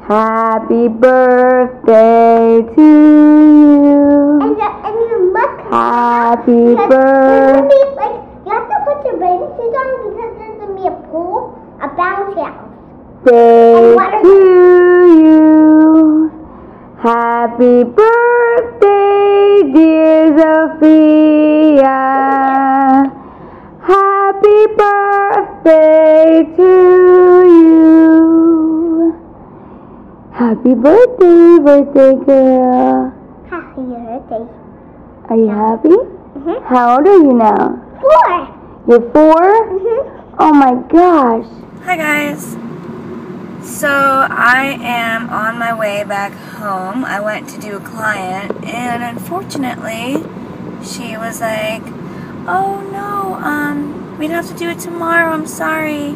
Happy birthday to you. And you must Happy birthday. You have to put your bathing suit on because there's going to be a pool, a bounce house. To you. Happy birthday, dear Sophia. Happy birthday to you. Happy birthday, birthday girl. Happy birthday. Are you happy? Mm-hmm. How old are you now? 4. You're 4? Mm-hmm. Oh my gosh. Hi guys. So I am on my way back home. I went to do a client and unfortunately she was like, oh no, we'd have to do it tomorrow, I'm sorry.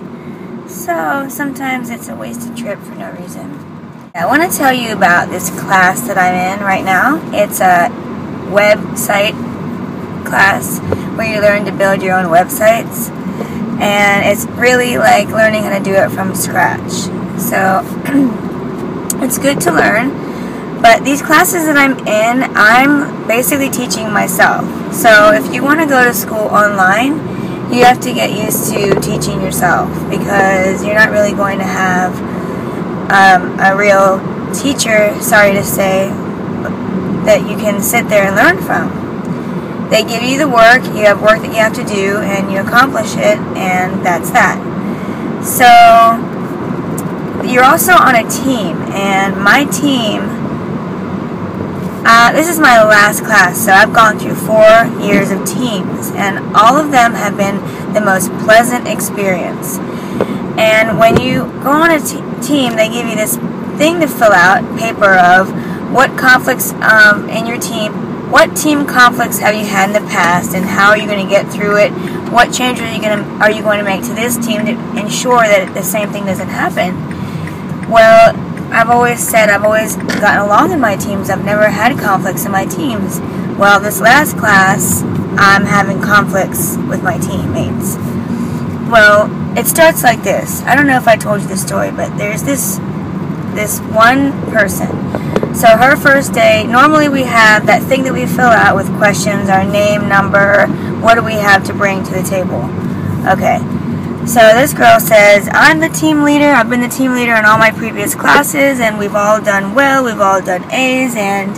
So sometimes it's a wasted trip for no reason. I want to tell you about this class that I'm in right now. It's a website class where you learn to build your own websites. And it's really like learning how to do it from scratch. So it's good to learn. But these classes that I'm in, I'm basically teaching myself. So if you want to go to school online, you have to get used to teaching yourself because you're not really going to have a real teacher, sorry to say, that you can sit there and learn from. They give you the work, you have work that you have to do, and you accomplish it, and that's that. So, you're also on a team, and my team, this is my last class, so I've gone through 4 years of teams, and all of them have been the most pleasant experience. And when you go on a team, they give you this thing to fill out, paper of what conflicts in your team, what team conflicts have you had in the past, and how are you going to get through it? What changes are you going to make to this team to ensure that the same thing doesn't happen? Well, I've always gotten along in my teams. I've never had conflicts in my teams. Well, this last class, I'm having conflicts with my teammates. Well, it starts like this. I don't know if I told you this story, but there's this one person. So her first day, normally we have that thing that we fill out with questions, our name, number, what do we have to bring to the table. Okay, so this girl says, I'm the team leader, I've been the team leader in all my previous classes, and we've all done well, we've all done A's, and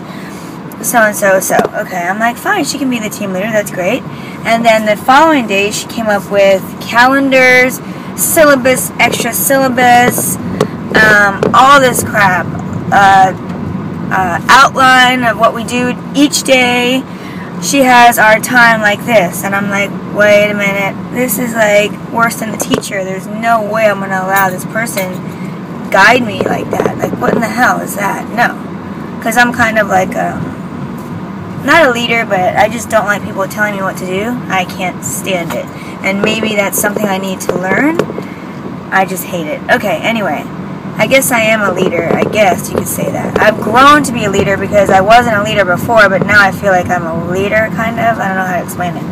so. Okay, I'm like, fine, she can be the team leader, that's great. And then the following day, she came up with calendars, syllabus, extra syllabus, all this crap. Outline of what we do each day. She has our time like this, and I'm like, wait a minute, this is like worse than the teacher. There's no way I'm gonna allow this person guide me like that. Like, what in the hell is that? No, because I'm kind of like not a leader, but I just don't like people telling me what to do. I can't stand it, and maybe that's something I need to learn. I just hate it. Okay, anyway, I guess I am a leader. I guess you could say that. I've grown to be a leader because I wasn't a leader before, but now I feel like I'm a leader, kind of. I don't know how to explain it.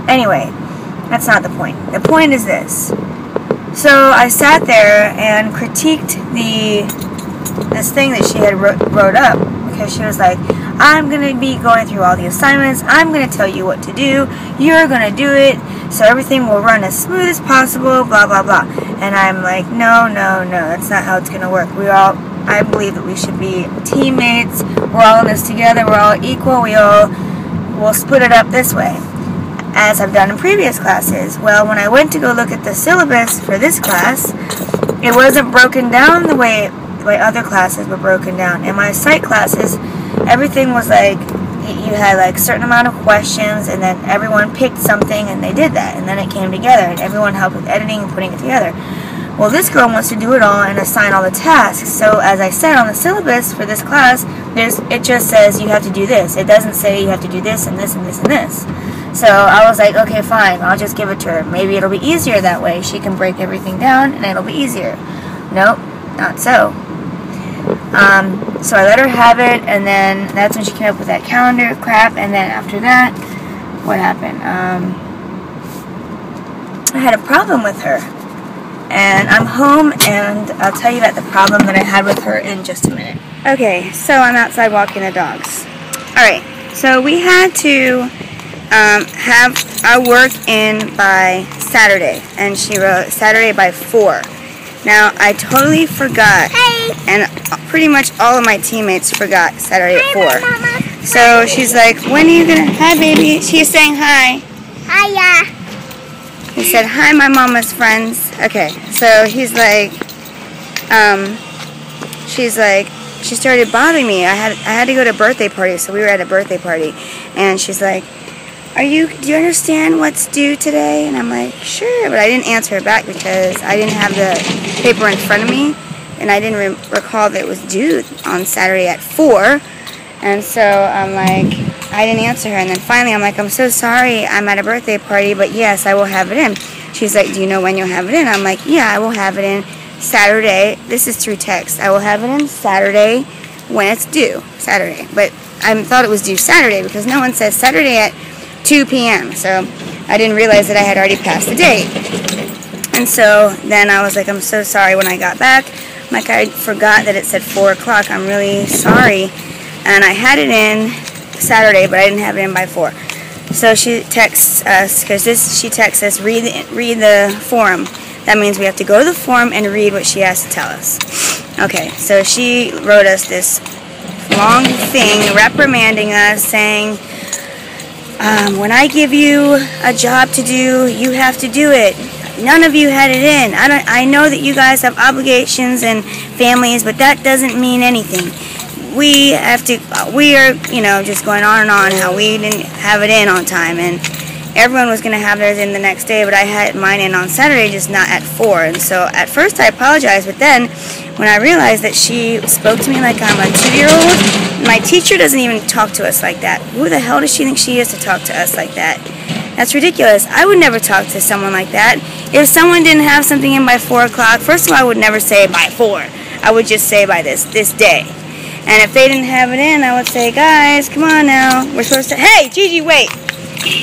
Anyway, that's not the point. The point is this. So I sat there and critiqued this thing that she had wrote up, because she was like, I'm going to be going through all the assignments. I'm going to tell you what to do. You're going to do it. So everything will run as smooth as possible, blah, blah, blah. And I'm like, no, that's not how it's going to work. I believe that we should be teammates. We're all in this together. We're all equal. We'll split it up this way, as I've done in previous classes. Well, when I went to go look at the syllabus for this class, it wasn't broken down the way other classes were broken down. In my psych classes, everything was like, you had like a certain amount of questions, and then everyone picked something and they did that, and then it came together, and everyone helped with editing and putting it together. Well, this girl wants to do it all and assign all the tasks. So as I said, on the syllabus for this class, it just says you have to do this. It doesn't say you have to do this and this and this and this. So I was like, okay, fine, I'll just give it to her. Maybe it'll be easier that way. She can break everything down and it'll be easier. Nope, not so. So I let her have it, and then that's when she came up with that calendar crap. And then after that, what happened? I had a problem with her. And I'm home, and I'll tell you about the problem that I had with her in just a minute. Okay, so I'm outside walking the dogs. Alright, so we had to have our work in by Saturday, and she wrote Saturday by 4. Now, I totally forgot, and pretty much all of my teammates forgot Saturday at 4. So she's like, when are you gonna, hi baby, she's saying hi. Hiya. He said, hi my mama's friends. Okay, so he's like, she's like, she started bothering me. I had to go to a birthday party, so we were at a birthday party, and she's like, do you understand what's due today? And I'm like, sure, but I didn't answer her back because I didn't have the paper in front of me, and I didn't recall that it was due on Saturday at 4, and so I'm like, I didn't answer her, and then finally I'm like, I'm so sorry, I'm at a birthday party, but yes, I will have it in. She's like, do you know when you'll have it in? I'm like, yeah, I will have it in Saturday. This is through text. I will have it in Saturday when it's due, Saturday. But I thought it was due Saturday because no one says Saturday at 2 p.m. So I didn't realize that I had already passed the date. And so then I was like, I'm so sorry when I got back. Like, I forgot that it said 4 o'clock. I'm really sorry. And I had it in Saturday, but I didn't have it in by 4. So she texts us, because she texts us, read the form. That means we have to go to the form and read what she has to tell us. Okay, so she wrote us this long thing reprimanding us, saying, when I give you a job to do, you have to do it. None of you had it in. I know that you guys have obligations and families, but that doesn't mean anything. We are, just going on and on how we didn't have it in on time, and everyone was going to have theirs in the next day, but I had mine in on Saturday, just not at 4. And so at first I apologized, but then when I realized that she spoke to me like I'm a 2-year-old, my teacher doesn't even talk to us like that. Who the hell does she think she is to talk to us like that? That's ridiculous. I would never talk to someone like that. If someone didn't have something in by 4 o'clock, first of all, I would never say by 4. I would just say by this day. And if they didn't have it in, I would say, guys, come on now. We're supposed to, hey, Gigi, wait.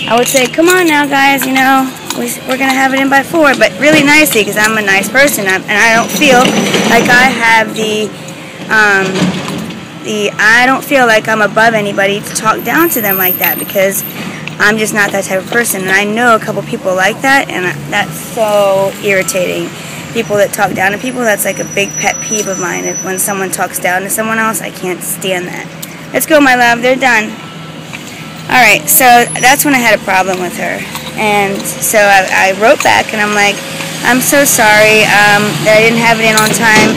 I would say, come on now, guys, we're going to have it in by 4. But really nicely, because I'm a nice person. And I don't feel like I have I don't feel like I'm above anybody to talk down to them like that, because I'm just not that type of person. And I know a couple people like that, and that's so irritating. People that talk down to people, that's like a big pet peeve of mine. When someone talks down to someone else, I can't stand that. Let's go, my love. They're done. Alright, so that's when I had a problem with her. And so I wrote back, and I'm like, I'm so sorry that I didn't have it in on time.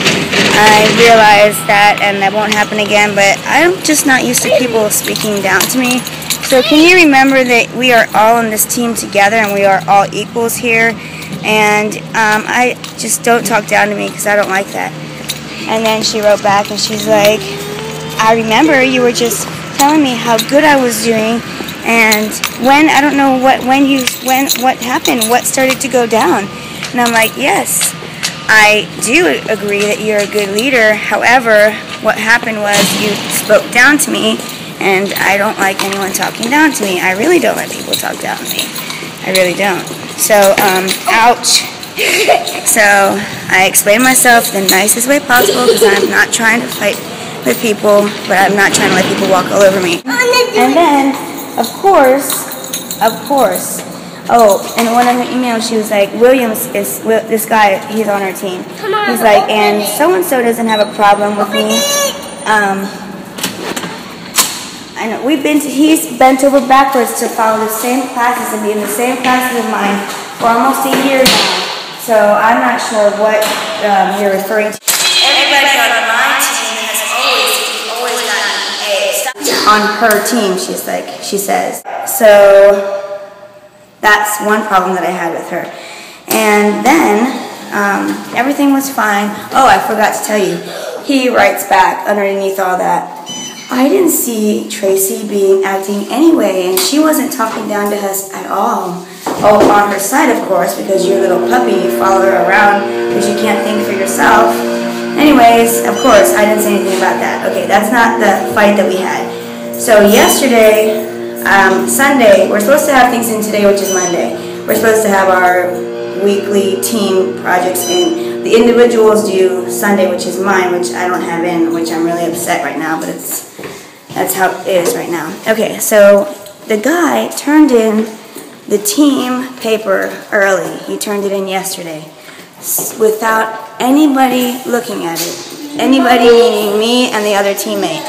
I realized that, and that won't happen again, but I'm just not used to people speaking down to me. So can you remember that we are all in this team together, and we are all equals here? And I just don't talk down to me, because I don't like that. And then she wrote back, and she's like, I remember you were just telling me how good I was doing, and I don't know what happened, what started to go down. And I'm like, yes, I do agree that you're a good leader. However, what happened was you spoke down to me, and I don't like anyone talking down to me. I really don't let people talk down to me. I really don't. So, ouch. So, I explained myself the nicest way possible, because I'm not trying to fight with people, but I'm not trying to let people walk all over me. And then, of course, oh, and one of her emails, she was like, Williams is, this guy, he's on our team. He's like, and so-and-so doesn't have a problem with me. I know, he's bent over backwards to follow the same classes and be in the same classes of mine for almost a year now. So I'm not sure what you're referring to. Everybody on my team has always gotten A's. On her team, she says. So that's one problem that I had with her. And then everything was fine. Oh, I forgot to tell you. He writes back underneath all that, I didn't see Tracy acting anyway, and she wasn't talking down to us at all. Oh, on her side, of course, because you're a little puppy, you follow her around because you can't think for yourself. Anyways, of course, I didn't say anything about that. Okay, that's not the fight that we had. So yesterday, Sunday, we're supposed to have things in today, which is Monday. We're supposed to have our weekly team projects, and the individuals do Sunday, which is mine, which I don't have in, which I'm really upset right now, but that's how it is right now. Okay, so the guy turned in the team paper early. He turned it in yesterday without anybody looking at it. Anybody meaning me and the other teammate.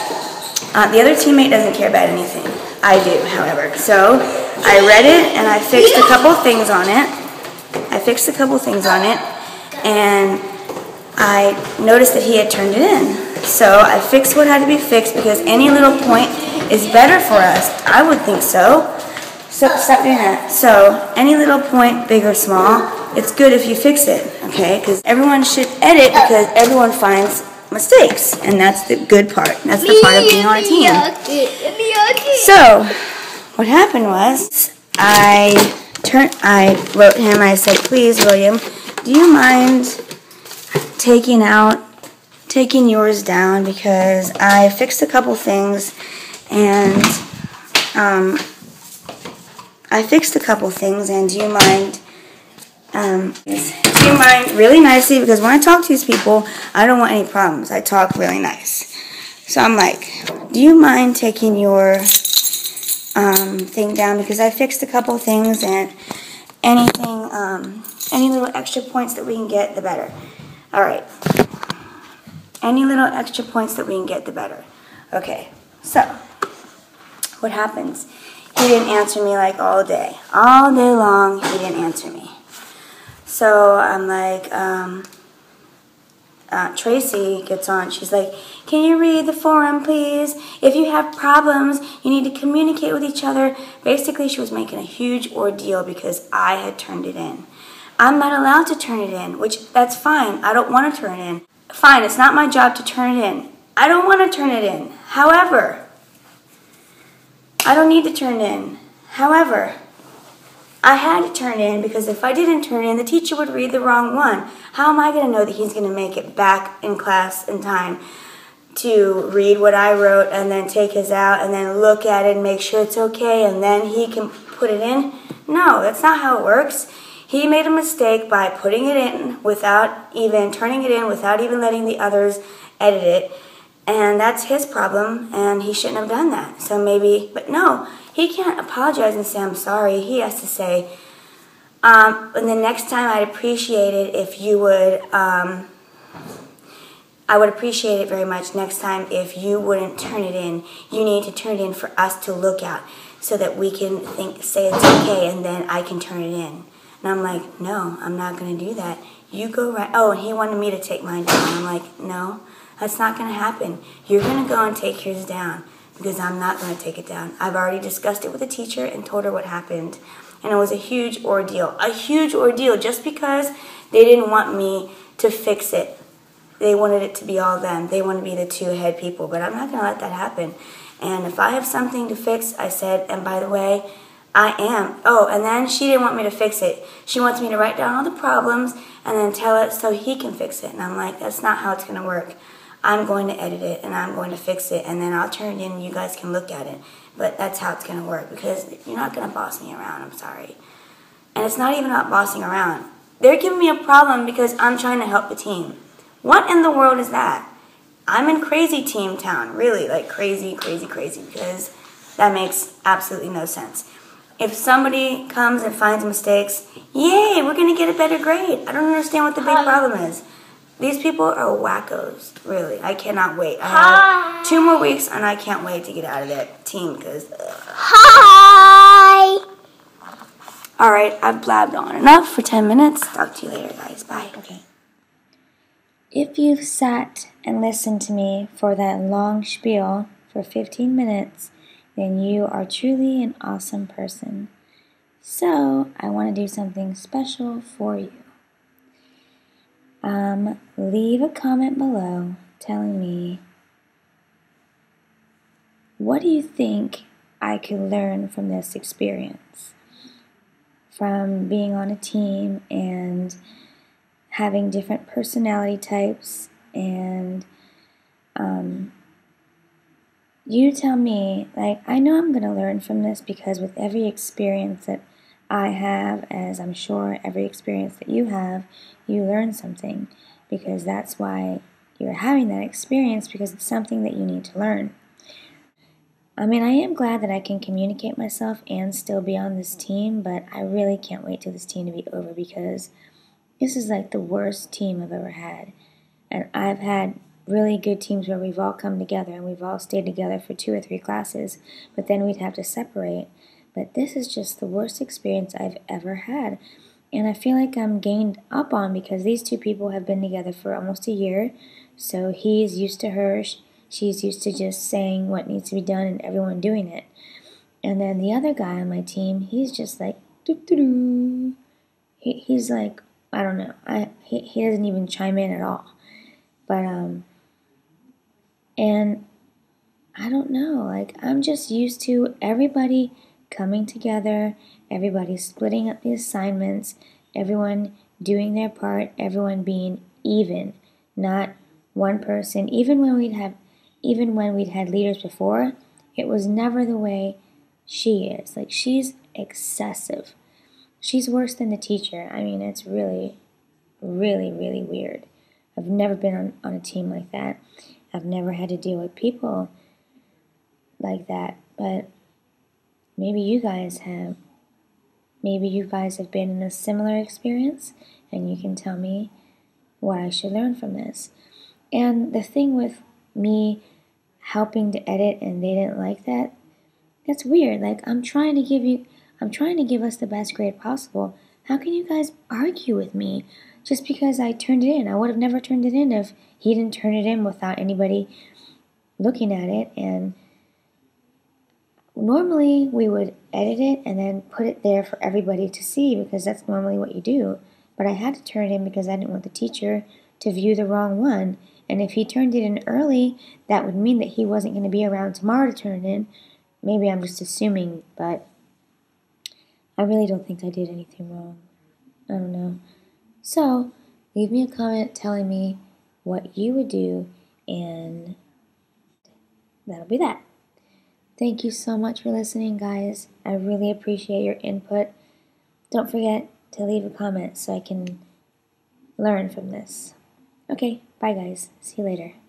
The other teammate doesn't care about anything. I do, however. So I read it and I fixed a couple things on it. And I noticed that he had turned it in. So I fixed what had to be fixed because any little point is better for us. I would think so. So stop doing that. So any little point, big or small, it's good if you fix it, okay? Because everyone should edit because everyone finds mistakes, and that's the good part. That's the part of being on a team. So what happened was I wrote him. I said, "Please, William, do you mind taking yours down because I fixed a couple things and do you mind really nicely, because when I talk to these people, I don't want any problems. I talk really nice. So I'm like, do you mind taking your thing down because I fixed a couple things, and any little extra points that we can get, the better. All right. Any little extra points that we can get, the better. Okay. So what happens? He didn't answer me like all day long. He didn't answer me. So I'm like, Tracy gets on. She's like, "Can you read the forum, please? If you have problems, you need to communicate with each other." Basically, she was making a huge ordeal because I had turned it in. I'm not allowed to turn it in, which that's fine. I don't want to turn it in. Fine, it's not my job to turn it in. I don't want to turn it in. However, I don't need to turn it in. However, I had to turn it in because if I didn't turn it in, the teacher would read the wrong one. How am I going to know that he's going to make it back in class in time to read what I wrote and then take his out and then look at it and make sure it's okay and then he can put it in? No, that's not how it works. He made a mistake by putting it in without even turning it in, without even letting the others edit it. And that's his problem, and he shouldn't have done that. So maybe, but no, he can't apologize and say, "I'm sorry." He has to say, and the next time I'd appreciate it if you would, I would appreciate it very much next time if you wouldn't turn it in. You need to turn it in for us to look at so that we can say it's okay, and then I can turn it in. And I'm like, no, I'm not going to do that. You go right. Oh, and he wanted me to take mine down. I'm like, no, that's not going to happen. You're going to go and take yours down because I'm not going to take it down. I've already discussed it with the teacher and told her what happened. And it was a huge ordeal. A huge ordeal just because they didn't want me to fix it. They wanted it to be all them. They want to be the two head people. But I'm not going to let that happen. And if I have something to fix, I said, and by the way, I am. Oh, and then she didn't want me to fix it. She wants me to write down all the problems and then tell it so he can fix it. And I'm like, that's not how it's going to work. I'm going to edit it and I'm going to fix it and then I'll turn it in and you guys can look at it. But that's how it's going to work because you're not going to boss me around. I'm sorry. And it's not even about bossing around. They're giving me a problem because I'm trying to help the team. What in the world is that? I'm in crazy team town. Really, like crazy, crazy, crazy because that makes absolutely no sense. If somebody comes and finds mistakes, yay, we're going to get a better grade. I don't understand what the big problem is. These people are wackos, really. I cannot wait. I have 2 more weeks, and I can't wait to get out of that team because... Hi! All right, I've blabbed on enough for 10 minutes. Talk to you later, guys. Bye. Okay. If you've sat and listened to me for that long spiel for 15 minutes, then you are truly an awesome person. So, I want to do something special for you. Leave a comment below telling me, what do you think I could learn from this experience? From being on a team and having different personality types and you tell me, like, I know I'm going to learn from this because with every experience that I have, as I'm sure every experience that you have, you learn something, because that's why you're having that experience, because it's something that you need to learn. I mean, I am glad that I can communicate myself and still be on this team, but I really can't wait till this team to be over, because this is like the worst team I've ever had. And I've had really good teams where we've all come together and we've all stayed together for 2 or 3 classes, but then we'd have to separate. But this is just the worst experience I've ever had. And I feel like I'm gained up on, because these 2 people have been together for almost a year. So he's used to her. She's used to just saying what needs to be done and everyone doing it. And then the other guy on my team, he's just like, doo-doo-doo. He's like, I don't know. He doesn't even chime in at all. But, and I don't know. Like, I'm just used to everybody coming together, everybody splitting up the assignments, everyone doing their part, everyone being even, not one person. Even when we'd had leaders before, it was never the way she is. Like, she's excessive. She's worse than the teacher. I mean, it's really, really, really weird. I've never been on a team like that. I've never had to deal with people like that. But maybe you guys have. Maybe you guys have been in a similar experience, and you can tell me what I should learn from this. And the thing with me helping to edit and they didn't like that, that's weird. Like, I'm trying to give us the best grade possible. How can you guys argue with me just because I turned it in? I would have never turned it in if he didn't turn it in without anybody looking at it. And normally we would edit it and then put it there for everybody to see, because that's normally what you do. But I had to turn it in because I didn't want the teacher to view the wrong one. And if he turned it in early, that would mean that he wasn't going to be around tomorrow to turn it in. Maybe I'm just assuming, but I really don't think I did anything wrong. I don't know. So, leave me a comment telling me what you would do, and that'll be that. Thank you so much for listening, guys. I really appreciate your input. Don't forget to leave a comment so I can learn from this. Okay, bye guys. See you later.